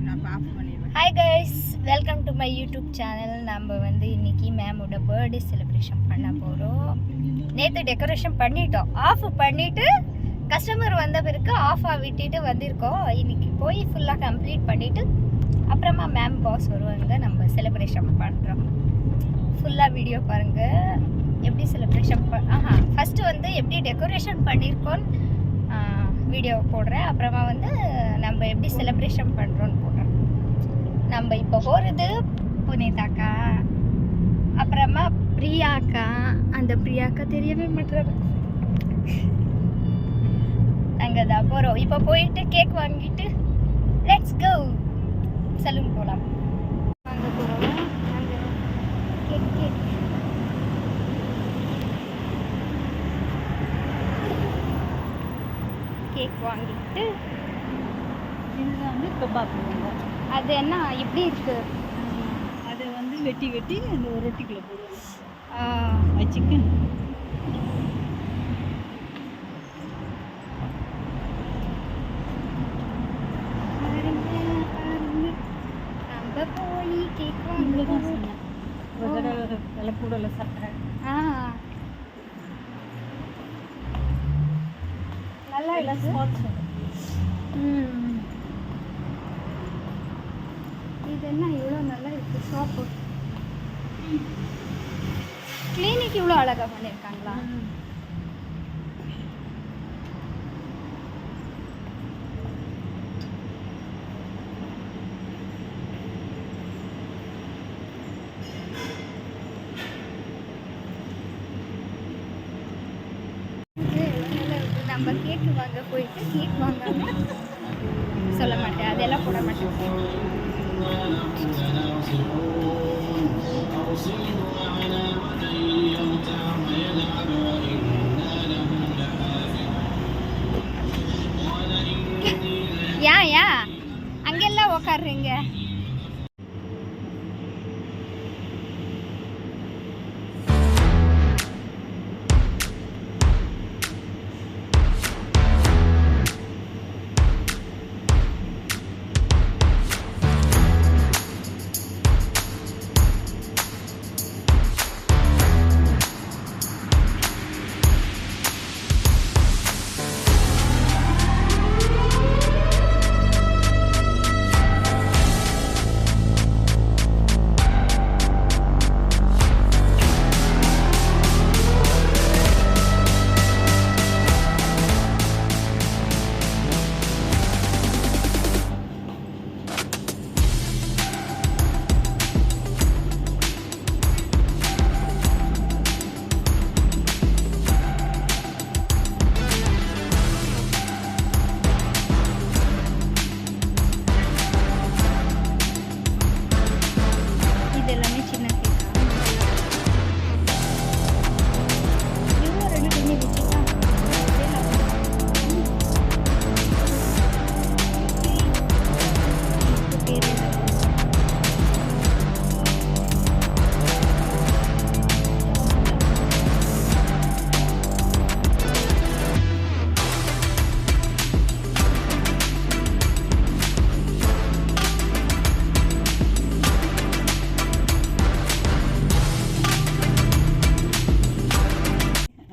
Hi guys, welcome to my YouTube channel. நம்ம இன்னைக்கு மேமோட birthday celebration பண்ண போகிறோம். நேற்று டெக்கரேஷன் பண்ணிட்டோம், ஆஃப் பண்ணிவிட்டு கஸ்டமர் வந்த பிறகு ஆஃபாக விட்டுட்டு வந்திருக்கோம். இன்னைக்கு போய் ஃபுல்லாக கம்ப்ளீட் பண்ணிவிட்டு அப்புறமா மேம் பாஸ் வருவாங்க. நம்ம செலிப்ரேஷன் பண்ணுறோம். ஃபுல்லாக வீடியோ பாருங்கள். எப்படி செலிப்ரேஷன் ஃபஸ்ட்டு எப்படி டெக்கரேஷன் பண்ணியிருக்கோன்னு வீடியோ போடுறேன். அப்புறமா நம்ம எப்படி செலிப்ரேஷன் பண்ணுறோன்னு போடுறேன். நம்ம இப்போ போகிறது புனிதாக்கா, அப்புறமா பிரியாக்கா. அந்த பிரியாக்கா தெரியவே மாட்டாரு. அங்கே தான் போகிறோம். இப்போ போயிட்டு கேக் வாங்கிட்டு லெட்ஸ் கோ சலூன் போகலாம். அங்கே போகிறோம். அங்கே கேக் கேக் வாங்கிட்டு இதுதான் கபாப். அது என்ன இப்படி இருக்கு? அதை வெட்டி வெட்டி அந்த ஒரு ரொட்டிக்குள்ளே போடுவாங்க. சிக்கன் நம்ம போய் கேக் வாங்க சொன்னேன். ஒரு தடவை விலை கூடல சர்க்கரை. நல்லா இருக்கு. இது என்ன இவ்வளோ நல்லா இருக்கு. ஷாப்பு கிளினிக் இவ்வளோ அழகாக பண்ணியிருக்காங்களா? நம்ம கேக்கு வாங்க போயிட்டு கேக் வாங்காம சொல்ல மாட்டேன், அதெல்லாம் போட மாட்டேன். ஏன் அங்கெல்லாம் உக்காடுறீங்க?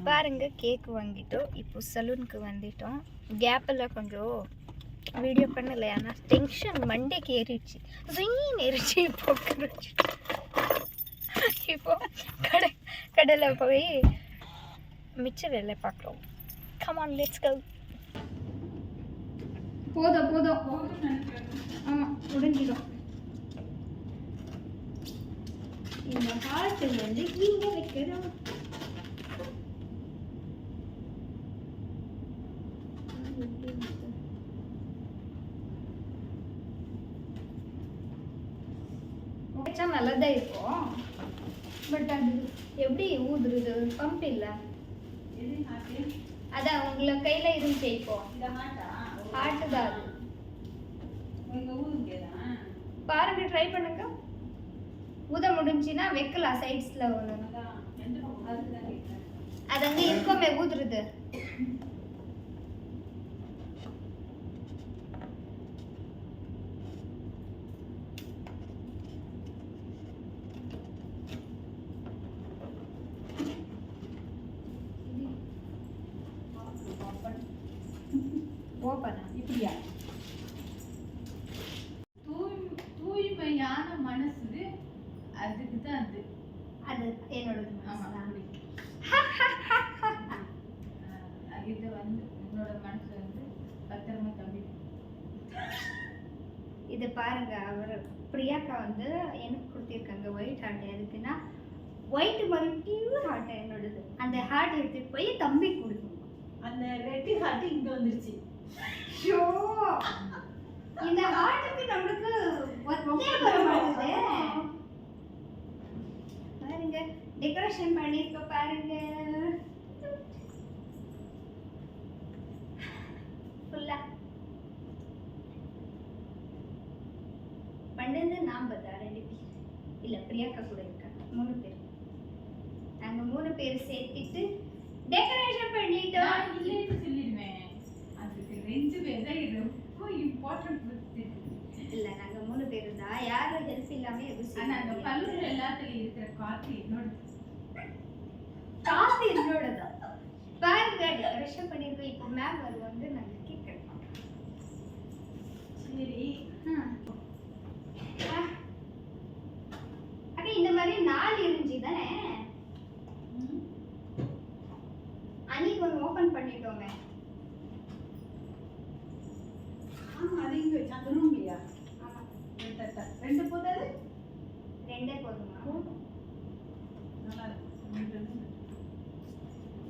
பாருங்க, கேக் வாங்கிட்டோம். இப்போ சலூனுக்கு வந்துட்டோம். கேப்பில் கொஞ்சம் வீடியோ பண்ணலை, ஆனால் டென்ஷன் மண்டேக்கு ஏறிடுச்சு, ஏறிடுச்சு. இப்போ கடையில் போய் மிச்ச வேலை பார்க்குறோம். Come on let's go. போதும் ஆமாம், முடிஞ்சிடும். இந்த ஹார்ட்டு இங்கே வைக்கிறோம். நல்லதான் இருக்கும். பட் அது எப்படி ஊதுறது? பம்ப் இல்லை. அதான் உங்களை கையில இருந்துச்சு. இப்போ ஹார்ட்டு தான் அது. பாருங்க, ட்ரை பண்ணுங்க. ஊத முடிஞ்சுன்னா வைக்கலாம் சைட்ஸ்ல ஒன்று. அது அங்கே இருக்கோமே ஊதுறது. தூய்மையான மனசு அதுக்கு தான் அது. அது என்னோடது. ஆமா. இது வந்து உன்னோட மனசு வந்து பத்திரமா தம்பி. இது பாருங்க, அவர் பிரியாக்கா வந்து எனக்கு கொடுத்திருக்காங்க ஒயிட் ஹார்ட். எதுக்குன்னா ஒயிட் மாதிரி பியூர் ஹார்ட் என்னோடது. அந்த ஹார்ட் எடுத்துட்டு போய் தம்பி கொடுக்கணும். அந்த ரெட் ஹார்ட் இங்க வந்துருச்சு. ஷோ, இந்த ஹார்ட்டுக்கு நம்மளுக்கு ஒத்தே வர மாட்டேங்குது. பாருங்க டெக்கரேஷன் பண்ணிருக்க பாருங்க. ஃபுல்லா பண்ணது நான் பார்த்தா 2 பேர் இல்ல பிரியாக்கா கூட இருக்காங்க 3 பேர். நாங்க 3 பேர் சேர்த்துட்டு டெக்கரேஷன் பண்ணிட்டோம். இல்லைன்னு சொல்லிடுவேன். அதுக்கு 2 பேர் தான் ரொம்ப இம்பார்ட்டன்ட். இல்ல நாங்க 3 பேர் தான். யாரும் ஹெல்ப் இல்லாம எதுவும் ஆனா அந்த பல்லுல எல்லாத்துலயும் இருக்கிற காத்து என்னோட. காத்து என்னோடதான். பாருங்க டெக்கரேஷன் பண்ணிருக்கோம். இப்போ மேம் வருவாங்க, நாங்க கேக் கட் பண்றோம். சரி. அக்கா இந்த மாதிரி 4 இருந்துச்சு தானே? அன்னைக்கு ஒன்று ஓபன் பண்ணிட்டோமே. ஆமா, அது இங்க வச்சு அந்த ரூம்லயா? ஆமா. 2 போதாது? 2 போதுமா? நல்லா இருக்கு.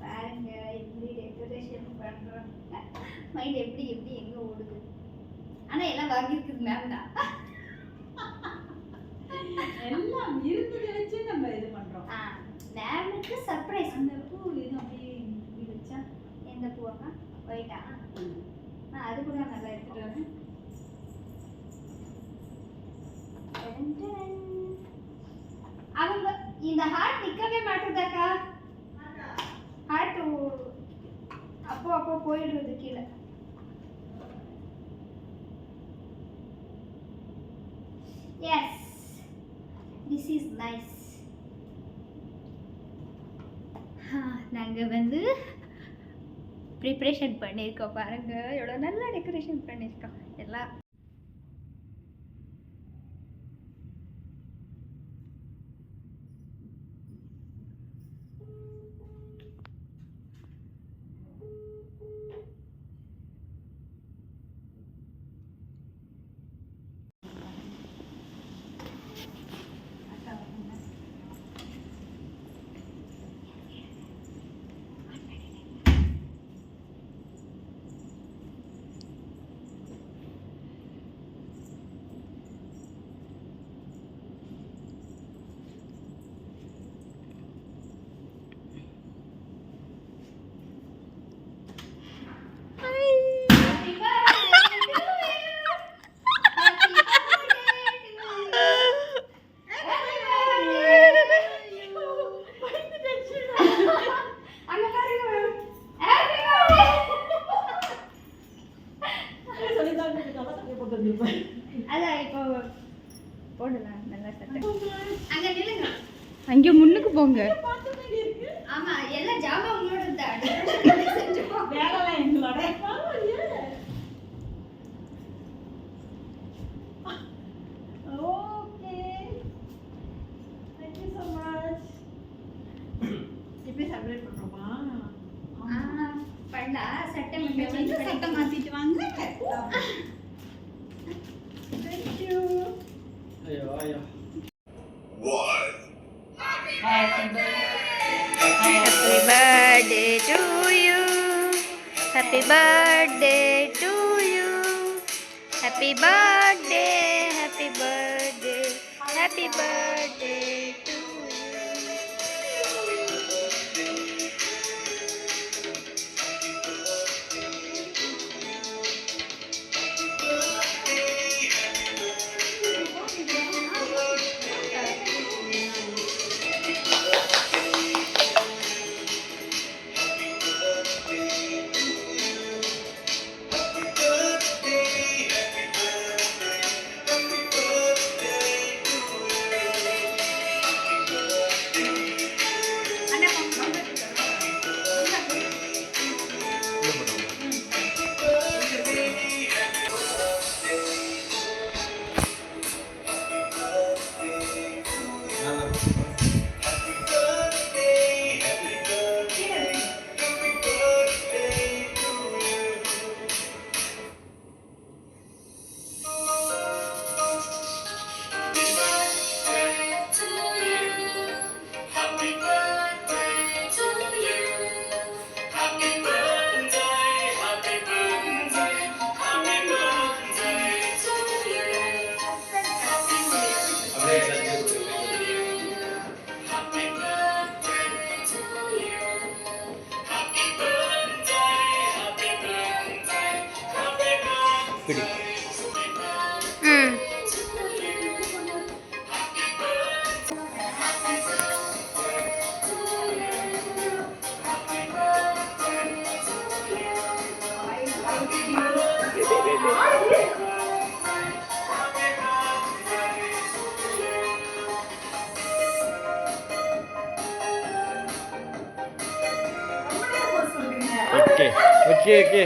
பாருங்க எப்படி டெக்கரேஷன் பண்றோம். மைண்ட் எப்படி எப்படி எங்க ஓடுது. ஆனா எல்லாம் வாங்கி இருக்குது மேம் தான். எல்லாம் இருந்ததை வச்சு நம்ம இது பண்றோம். மேமுக்கு சர்ப்ரைஸ். அந்த பூ இது அப்படியே இப்படி வச்சா எந்த பூவா? ஒயிட்டா? அது கூட நல்லா எடுத்துட்டு வரேன். அவங்க இந்த ஹார்ட் நிக்கவே மாட்டுதாக்கா. ஹார்ட் அப்போ அப்போ போயிடுறது கீழே. Yes, this is nice. நாங்கள் வந்து ப்ரிப்ரேஷன் பண்ணியிருக்கோம் பாருங்க, எவ்வளோ நல்லா டெக்கரேஷன் பண்ணியிருக்கோம் எல்லாம். அங்க முன்னுக்கு போங்க. ஆமா, எல்லாம் ஜாமா உங்களோட தான். வேலைலாம் எங்களோட. Okay, thank you so much. இப்படி செலிப்ரேட் பண்றோமா? பண்ணா சட்டை சட்டை மாத்திட்டு வாங்க. Thank you. ஐயோ ஐயோ. Happy birthday to you. Happy birthday to you. Happy birthday, happy birthday, happy birthday to you. அப்படியே எல்லாத்தையும் பிடி. ம் ஓகே ஓகே ஓகே